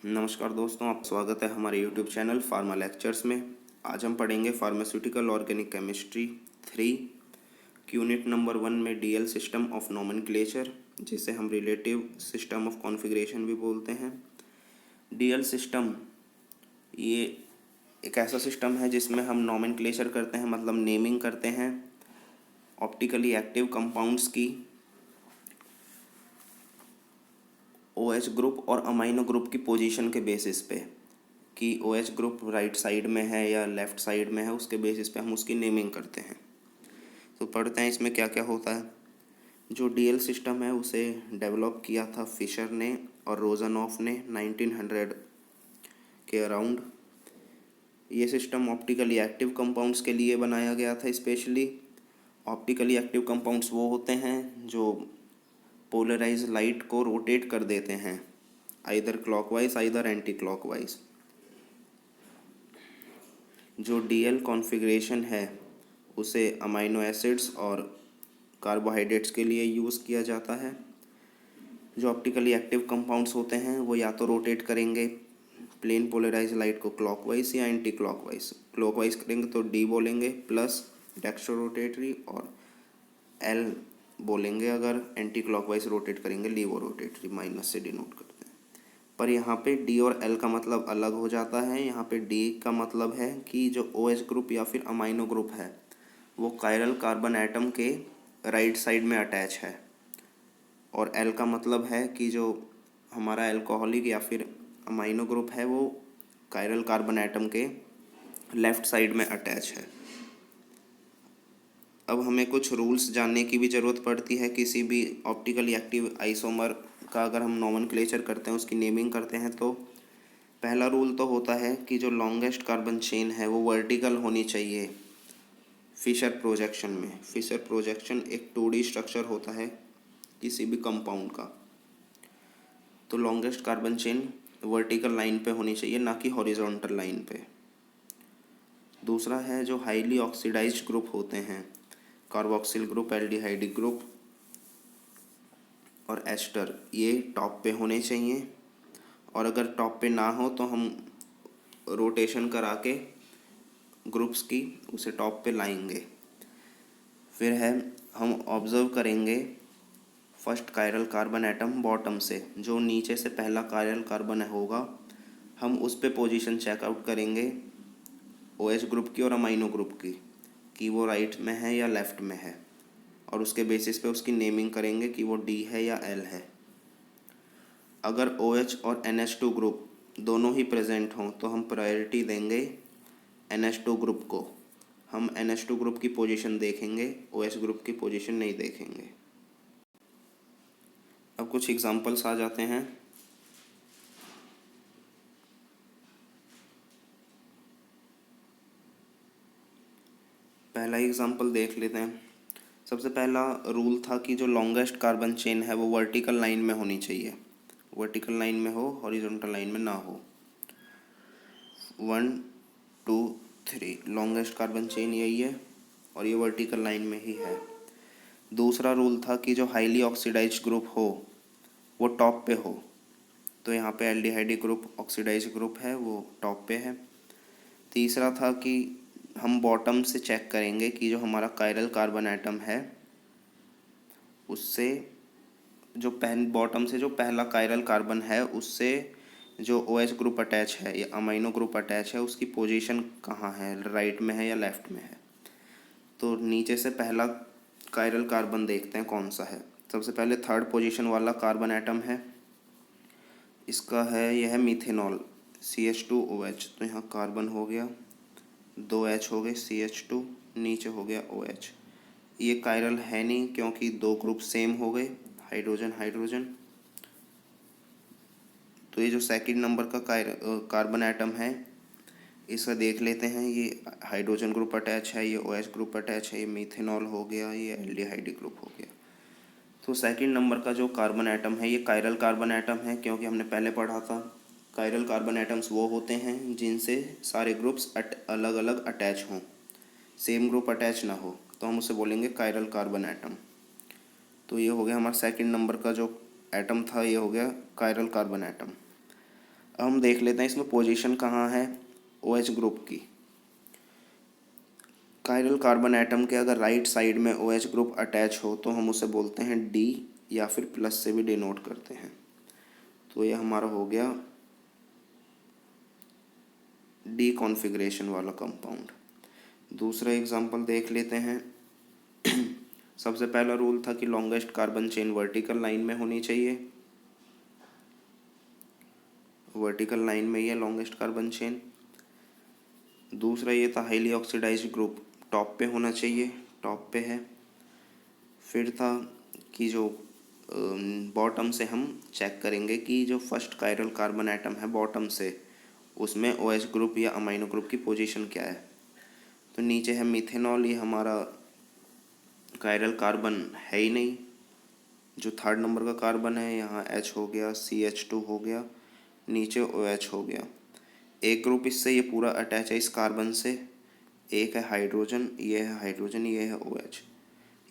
नमस्कार दोस्तों, आप स्वागत है हमारे यूट्यूब चैनल फार्मा लेक्चर्स में। आज हम पढ़ेंगे pharmaceutical organic chemistry 3 unit number 1 में डीएल सिस्टम ऑफ नोमेनक्लेचर, जिसे हम रिलेटिव सिस्टम ऑफ कॉन्फ़िगरेशन भी बोलते हैं। डीएल सिस्टम ये एक ऐसा सिस्टम है जिसमें हम नोमेनक्लेचर करते हैं, मतलब नेमिंग करते हैं ऑप्टिकली एक्टिव कंपाउंड्स की OH ग्रुप और अमाइनो ग्रुप की पोजीशन के बेसिस पे कि OH ग्रुप राइट साइड में है या लेफ़्ट साइड में है, उसके बेसिस पे हम उसकी नेमिंग करते हैं। तो पढ़ते हैं इसमें क्या क्या होता है। जो डीएल सिस्टम है उसे डेवलप किया था फिशर ने और रोजनॉफ ने 1900 के अराउंड। ये सिस्टम ऑप्टिकली एक्टिव कंपाउंड्स के लिए बनाया गया था स्पेशली। ऑप्टिकली एक्टिव कंपाउंड्स वो होते हैं जो पोलराइज लाइट को रोटेट कर देते हैं, either clockwise either anti clockwise. जो डीएल कॉन्फ़िगरेशन है उसे अमाइनो एसिड्स और कार्बोहाइड्रेट्स के लिए यूज़ किया जाता है। जो ऑप्टिकली एक्टिव कंपाउंड्स होते हैं वो या तो रोटेट करेंगे प्लेन पोलराइज लाइट को क्लॉकवाइज या एंटी क्लॉकवाइज। क्लॉकवाइज करेंगे तो डी बोलेंगे प्लस डेक्स्ट्रो रोटेटरी, और एल बोलेंगे अगर एंटी क्लॉकवाइज रोटेट करेंगे लीवो रोटेटरी, माइनस से डिनोट करते हैं। पर यहाँ पे डी और एल का मतलब अलग हो जाता है। यहाँ पे डी का मतलब है कि जो OH ग्रुप या फिर अमाइनो ग्रुप है वो कायरल कार्बन एटम के राइट साइड में अटैच है, और एल का मतलब है कि जो हमारा एल्कोहलिक या फिर अमाइनो ग्रुप है वो कायरल कार्बन एटम के लेफ़्ट साइड में अटैच है। अब हमें कुछ रूल्स जानने की भी ज़रूरत पड़ती है किसी भी ऑप्टिकली एक्टिव आइसोमर का। अगर हम नोमेनक्लेचर करते हैं, उसकी नेमिंग करते हैं, तो पहला रूल तो होता है कि जो लॉन्गेस्ट कार्बन चेन है वो वर्टिकल होनी चाहिए। फिशर प्रोजेक्शन में, फिशर प्रोजेक्शन एक 2D स्ट्रक्चर होता है किसी भी कंपाउंड का, तो longest carbon chain vertical line पे होनी चाहिए, ना कि हॉरिजॉन्टल लाइन पे। दूसरा है जो हाईली ऑक्सीडाइज्ड ग्रुप होते हैं, कार्बोक्सिल ग्रुप, एल्डिहाइडिक ग्रुप और एस्टर, ये टॉप पे होने चाहिए। और अगर टॉप पे ना हो तो हम रोटेशन करा के ग्रुप्स की उसे टॉप पे लाएंगे। फिर है हम ऑब्ज़र्व करेंगे first chiral carbon atom bottom से, जो नीचे से पहला कायरल कार्बन होगा हम उस पे पोजीशन चेकआउट करेंगे OH ग्रुप की और अमाइनो ग्रुप की कि वो राइट में है या लेफ़्ट में है, और उसके बेसिस पे उसकी नेमिंग करेंगे कि वो D है या L है। अगर OH और NH2 ग्रुप दोनों ही प्रेजेंट हों तो हम प्रायोरिटी देंगे NH2 ग्रुप को। हम NH2 ग्रुप की पोजीशन देखेंगे, OH ग्रुप की पोजीशन नहीं देखेंगे। अब कुछ एग्जांपल्स आ जाते हैं। पहला एग्जांपल देख लेते हैं। सबसे पहला रूल था कि जो लॉन्गेस्ट कार्बन चेन है वो वर्टिकल लाइन में होनी चाहिए, वर्टिकल लाइन में हो, हॉरिजॉन्टल लाइन में ना हो। 1 2 3 लॉन्गेस्ट कार्बन चेन यही है और ये वर्टिकल लाइन में ही है। दूसरा रूल था कि जो हाईली ऑक्सीडाइज्ड ग्रुप हो वो टॉप पे हो, तो यहाँ पे एल्डिहाइडिक ग्रुप ऑक्सीडाइज्ड ग्रुप है वो टॉप पे है। तीसरा था कि हम बॉटम से चेक करेंगे कि जो हमारा कायरल कार्बन एटम है उससे जो बॉटम से जो पहला कायरल कार्बन है उससे जो OH ग्रुप अटैच है या अमाइनो ग्रुप अटैच है उसकी पोजीशन कहाँ है, राइट में है या लेफ़्ट में है। तो नीचे से पहला कायरल कार्बन देखते हैं कौन सा है। सबसे पहले थर्ड पोजीशन वाला कार्बन एटम है, इसका है, यह है मीथेनॉल CH2OH। तो यहाँ कार्बन हो गया, 2 H हो गए CH2, नीचे हो गया OH। ये कायरल है नहीं क्योंकि दो ग्रुप सेम हो गए, हाइड्रोजन हाइड्रोजन। तो ये जो सेकंड नंबर का कार्बन एटम है इसका देख लेते हैं। ये हाइड्रोजन ग्रुप अटैच है, ये OH ग्रुप अटैच है, ये मीथेनॉल हो गया, ये एल्डिहाइडिक ग्रुप हो गया। तो सेकंड नंबर का जो कार्बन एटम है ये कायरल कार्बन एटम है, क्योंकि हमने पहले पढ़ा था कायरल कार्बन एटम्स वो होते हैं जिनसे सारे ग्रुप्स अलग अलग अटैच हों, सेम ग्रुप अटैच ना हो, तो हम उसे बोलेंगे कायरल कार्बन एटम। तो ये हो गया हमारा सेकंड नंबर का जो एटम था, ये हो गया कायरल कार्बन एटम। अब हम देख लेते हैं इसमें पोजीशन कहाँ है OH ग्रुप की। कायरल कार्बन एटम के अगर राइट साइड में OH ग्रुप अटैच हो तो हम उसे बोलते हैं D, या फिर प्लस से भी डिनोट करते हैं। तो ये हमारा हो गया D कॉन्फ़िगरेशन वाला कंपाउंड। दूसरा एग्जांपल देख लेते हैं। सबसे पहला रूल था कि longest carbon chain vertical line में होनी चाहिए, वर्टिकल लाइन में ही है लॉन्गेस्ट कार्बन चेन। दूसरा ये था हाईली ऑक्सीडाइज्ड ग्रुप टॉप पे होना चाहिए, टॉप पे है। फिर था कि जो बॉटम से हम चेक करेंगे कि जो फर्स्ट कायरल कार्बन एटम है बॉटम से, उसमें OH ग्रुप या अमाइनो ग्रुप की पोजीशन क्या है। तो नीचे है मिथेनॉल, ये हमारा कायरल कार्बन है ही नहीं। जो थर्ड नंबर का कार्बन है यहाँ H हो गया, CH2 हो गया, नीचे OH हो गया। एक ग्रुप इससे ये पूरा अटैच है इस कार्बन से, एक है हाइड्रोजन, ये है हाइड्रोजन, ये है OH।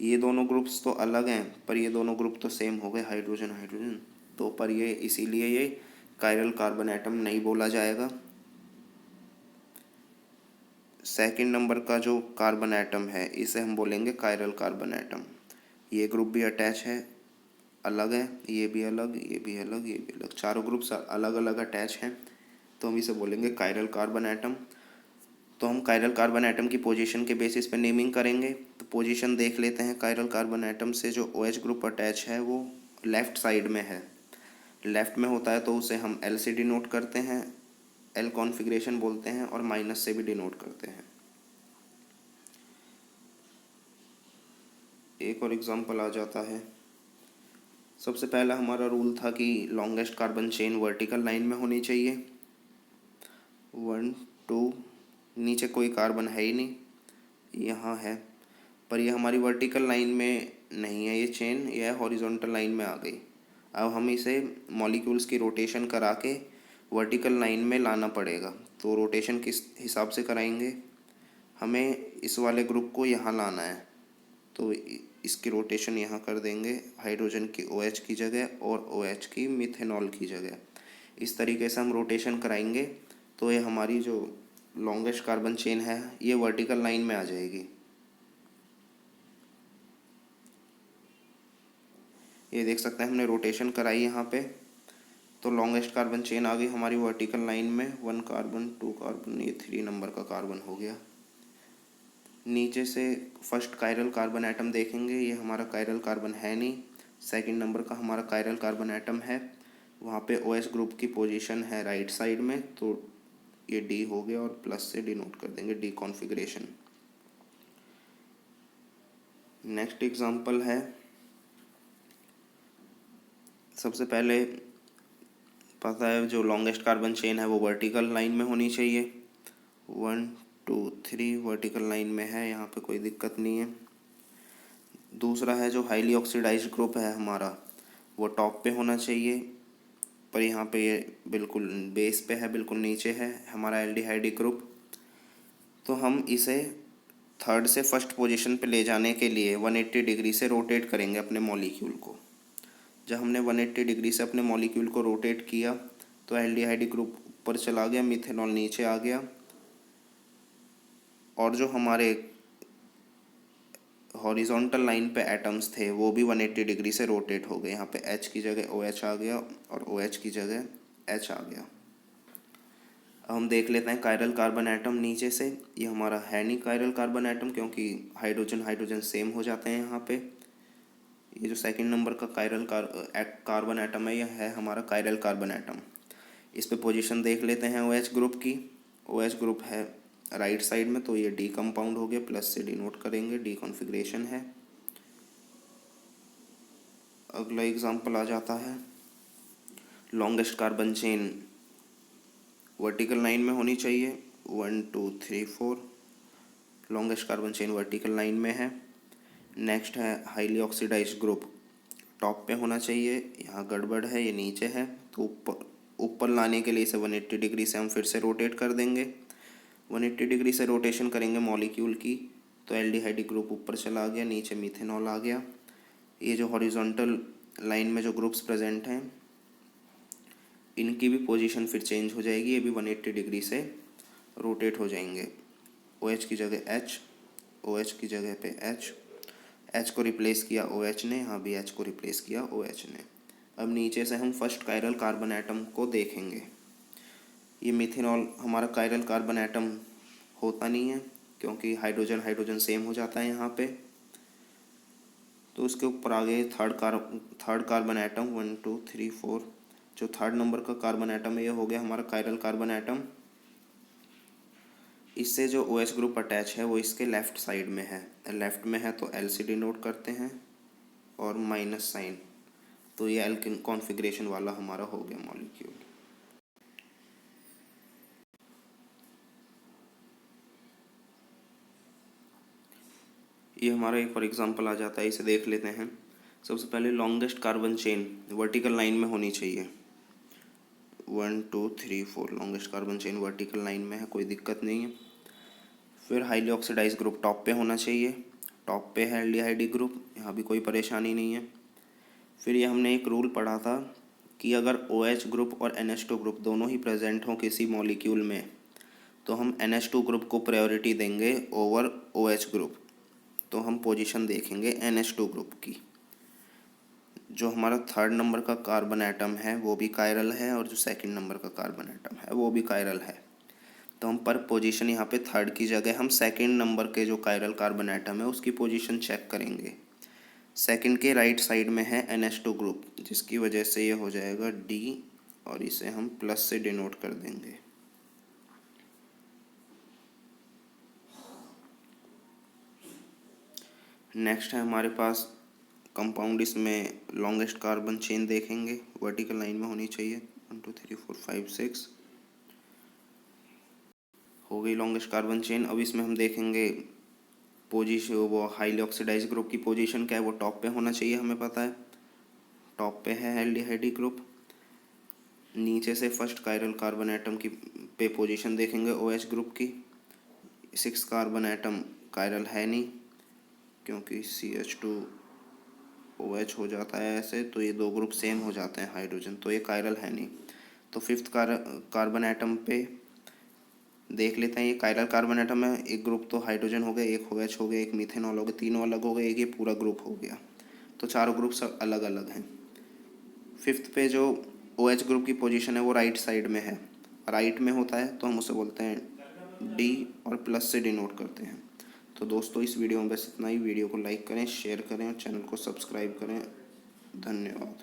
ये दोनों ग्रुप्स तो अलग हैं पर ये दोनों ग्रुप तो सेम हो गए, हाइड्रोजन हाइड्रोजन। तो पर ये इसीलिए ये कायरल कार्बन एटम नहीं बोला जाएगा। सेकंड नंबर का जो कार्बन एटम है इसे हम बोलेंगे कायरल कार्बन एटम। ये ग्रुप भी अटैच है, अलग है, ये भी अलग, ये भी अलग, ये भी अलग, चारों ग्रुप्स अलग अलग अटैच हैं, तो हम इसे बोलेंगे कायरल कार्बन एटम। तो हम कायरल कार्बन एटम की पोजीशन के बेसिस पे नेमिंग करेंगे। तो पोजीशन देख लेते हैं। कायरल कार्बन एटम से जो OH ग्रुप अटैच है वो लेफ़्ट साइड में है, लेफ़्ट में होता है तो उसे हम L से डिनोट करते हैं, L कॉन्फ़िगरेशन बोलते हैं, और माइनस से भी डिनोट करते हैं। एक और एग्जांपल आ जाता है। सबसे पहला हमारा रूल था कि longest carbon chain vertical line में होनी चाहिए। 1 2, नीचे कोई कार्बन है ही नहीं, यहाँ है, पर ये हमारी वर्टिकल लाइन में नहीं है, ये चेन, यह हॉरिजॉन्टल लाइन में आ गई। अब हम इसे मॉलिक्यूल्स की रोटेशन करा के वर्टिकल लाइन में लाना पड़ेगा। तो रोटेशन किस हिसाब से कराएंगे, हमें इस वाले ग्रुप को यहाँ लाना है, तो इसकी रोटेशन यहाँ कर देंगे, हाइड्रोजन की OH की जगह और OH की मिथेनॉल की जगह। इस तरीके से हम रोटेशन कराएंगे तो ये हमारी जो लॉन्गेस्ट कार्बन चेन है ये वर्टिकल लाइन में आ जाएगी। ये देख सकते हैं हमने रोटेशन कराई यहाँ पे, तो लॉन्गेस्ट कार्बन चेन आ गई हमारी वर्टिकल लाइन में। 1 कार्बन 2 कार्बन, ये 3 नंबर का कार्बन हो गया। नीचे से फर्स्ट कायरल कार्बन एटम देखेंगे, ये हमारा कायरल कार्बन है नहीं, सेकंड नंबर का हमारा कायरल कार्बन एटम है, वहाँ पे OH ग्रुप की पोजीशन है राइट साइड में, तो ये D हो गया और प्लस से डिनोट कर देंगे, D कॉन्फ़िगरेशन। नेक्स्ट एग्जांपल है, सबसे पहले पता है जो लॉन्गेस्ट कार्बन चेन है वो वर्टिकल लाइन में होनी चाहिए। 1 2 3 वर्टिकल लाइन में है, यहाँ पे कोई दिक्कत नहीं है। दूसरा है जो हाईली ऑक्सीडाइज्ड ग्रुप है हमारा, वो टॉप पे होना चाहिए, पर यहाँ पे ये बिल्कुल बेस पे है, बिल्कुल नीचे है हमारा एल्डिहाइड ग्रुप। तो हम इसे थर्ड से फर्स्ट पोजीशन पे ले जाने के लिए 180 डिग्री से रोटेट करेंगे अपने मॉलिक्यूल को। जब हमने 180 डिग्री से अपने मॉलिक्यूल को रोटेट किया तो एल्डिहाइड ग्रुप ऊपर चला गया, मिथेनॉल नीचे आ गया, और जो हमारे हॉरिजॉन्टल लाइन पे एटम्स थे वो भी 180 डिग्री से रोटेट हो गए। यहाँ पे H की जगह OH आ गया और OH की जगह H आ गया। अब हम देख लेते हैं कायरल कार्बन एटम नीचे से। ये हमारा है नहीं कायरल कार्बन एटम, क्योंकि हाइड्रोजन हाइड्रोजन सेम हो जाते हैं यहाँ पे। ये जो सेकंड नंबर का कार्बन एटम है यह है हमारा कायरल कार्बन एटम। इस पे पोजीशन देख लेते हैं OH ग्रुप की। OH ग्रुप है राइट साइड में, तो ये D कंपाउंड हो गया, प्लस से डिनोट करेंगे, D कॉन्फ़िगरेशन है। अगला एग्जांपल आ जाता है, longest carbon chain vertical line में होनी चाहिए। 1 2 3 4, longest carbon chain vertical line में है। नेक्स्ट है हाईली ऑक्सीडाइज्ड ग्रुप टॉप पे होना चाहिए, यहाँ गड़बड़ है, ये नीचे है, तो ऊपर ऊपर लाने के लिए इसे 180 डिग्री से हम फिर से रोटेट कर देंगे। 180 डिग्री से रोटेशन करेंगे मॉलिक्यूल की, तो एल्डिहाइड ग्रुप ऊपर चला गया, नीचे मिथेनॉल आ गया। ये जो हॉरिजॉन्टल लाइन में जो ग्रुप्स प्रेजेंट हैं इनकी भी पोजीशन फिर चेंज हो जाएगी, ये भी 180 डिग्री से रोटेट हो जाएंगे। OH की जगह H, OH की जगह पे H को रिप्लेस किया OH ने, यहाँ भी H को रिप्लेस किया OH ने। अब नीचे से हम फर्स्ट कायरल कार्बन एटम को देखेंगे। ये मिथेनॉल हमारा कायरल कार्बन एटम होता नहीं है, क्योंकि हाइड्रोजन हाइड्रोजन सेम हो जाता है यहाँ पे। तो उसके ऊपर आगे थर्ड कार्बन एटम 1 2 3 4, जो थर्ड नंबर का कार्बन एटम है ये हो गया हमारा कायरल कार्बन एटम। इससे जो OH ग्रुप अटैच है वो इसके लेफ्ट साइड में है, लेफ्ट में है तो L से डिनोट करते हैं और माइनस साइन, तो ये एल्किन कॉन्फ़िगरेशन वाला हमारा हो गया मॉलिक्यूल। ये हमारा एक और एग्जांपल आ जाता है, इसे देख लेते हैं। सबसे पहले longest carbon chain vertical line में होनी चाहिए। 1 2 3 4 longest carbon chain vertical line में है, कोई दिक्कत नहीं है। फिर हाईली ऑक्सीडाइज ग्रुप टॉप पे होना चाहिए, टॉप पे है एल्डिहाइड ग्रुप, यहाँ भी कोई परेशानी नहीं है। फिर ये हमने एक रूल पढ़ा था कि अगर OH ग्रुप और NH2 ग्रुप दोनों ही प्रेजेंट हों किसी मॉलिक्यूल में, तो हम NH2 ग्रुप को प्रायोरिटी देंगे ओवर OH ग्रुप। तो हम पोजीशन देखेंगे NH2 ग्रुप की। जो हमारा थर्ड नंबर का कार्बन एटम है वो भी कायरल है, और जो सेकंड नंबर का कार्बन एटम है वो भी कायरल है। तो हम पर पोजीशन यहाँ पे थर्ड की जगह हम सेकंड नंबर के जो कायरल कार्बन एटम है उसकी पोजीशन चेक करेंगे। सेकंड के राइट साइड में है NH2 ग्रुप, जिसकी वजह से ये हो जाएगा D, और इसे हम प्लस से डिनोट कर देंगे। नेक्स्ट है हमारे पास कंपाउंड, इसमें लॉन्गेस्ट कार्बन चेन देखेंगे, वर्टिकल लाइन में होनी चाहिए। 1 2 3 4 5 6 हो गई लॉन्गेस्ट कार्बन चेन। अब इसमें हम देखेंगे पोजीशन, वो हाईली ऑक्सीडाइज ग्रुप की पोजीशन क्या है, वो टॉप पे होना चाहिए, हमें पता है टॉप पे है एल्डिहाइड ग्रुप। नीचे से फर्स्ट कायरल कार्बन एटम की पे पोजीशन देखेंगे OH ग्रुप की। 6 कार्बन एटम कायरल है नहीं, क्योंकि CH2OH हो जाता है ऐसे, तो ये दो ग्रुप सेम हो जाते हैं हाइड्रोजन, तो ये कायरल है नहीं। तो फिफ्थ कार्बन एटम पे देख लेते हैं, ये कायरल कार्बन एटम है, एक ग्रुप तो हाइड्रोजन हो गया, एक OH हो गया, एक मिथेनॉल हो गया, तीनों अलग हो गए, एक ये पूरा ग्रुप हो गया, तो चारों ग्रुप सब अलग अलग हैं। फिफ्थ पे जो OH ग्रुप की पोजीशन है वो राइट साइड में है, राइट में होता है तो हम उसे बोलते हैं D, और प्लस से डिनोट करते हैं। तो दोस्तों इस वीडियो में बस इतना ही। वीडियो को लाइक करें, शेयर करें और चैनल को सब्सक्राइब करें। धन्यवाद।